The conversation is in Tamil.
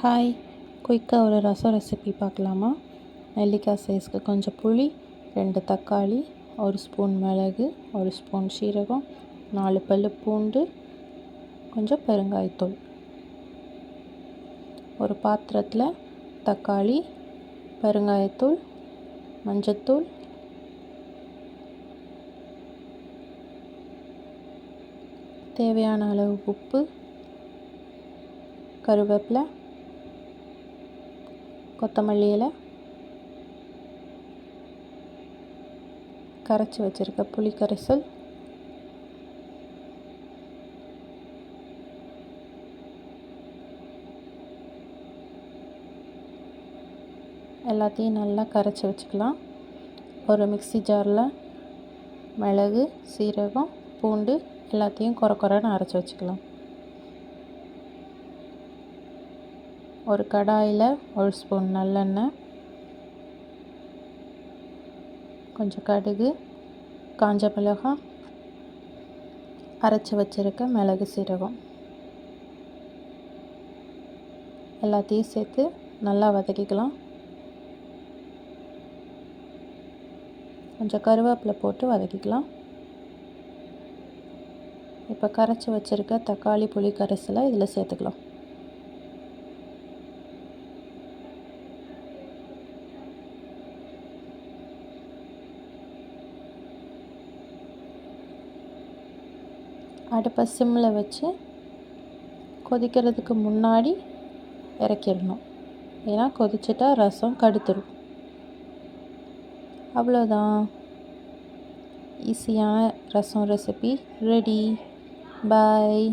ஹாய், குயிக்காக ஒரு ரசம் ரெசிபி பார்க்கலாமா? நெல்லிக்காய் சைஸ்க்கு கொஞ்சம் புளி, 2 தக்காளி, 1 ஸ்பூன் மிளகு, 1 ஸ்பூன் சீரகம், 4 பல் பூண்டு, கொஞ்சம் பெருங்காயத்தூள். ஒரு பாத்திரத்தில் தக்காளி, பெருங்காயத்தூள், மஞ்சத்தூள், தேவையான அளவு உப்பு, கருவேப்பிலை, கொத்தமல்லி இலை, கரைச்சி வச்சுருக்க புளி கரைசல், எல்லாத்தையும் நல்லா கரைச்சி வச்சுக்கலாம். ஒரு மிக்ஸி ஜாரில் மிளகு, சீரகம், பூண்டு எல்லாத்தையும் கொரன்னு அரைச்சி வச்சுக்கலாம். ஒரு கடாயில் 1 ஸ்பூன் நல்லெண்ணெய், கொஞ்சம் கடுகு, காஞ்ச மிளகாய், அரைச்சி வச்சுருக்க மிளகு, சீரகம் எல்லாத்தையும் சேர்த்து நல்லா வதக்கிக்கலாம். கொஞ்சம் கருவேப்பிலை போட்டு வதக்கிக்கலாம். இப்போ கரைச்சி வச்சுருக்க தக்காளி புளி கரைசலை இதில் சேர்த்துக்கலாம். அடுப்பை சிம்மில் வச்சு கொதிக்கிறதுக்கு முன்னாடி இறக்கிடணும். ஏன்னா கொதிச்சிட்டா ரசம் கடுத்துடும். அவ்வளோதான், ஈஸியான ரசம் ரெசிபி ரெடி. பாய்.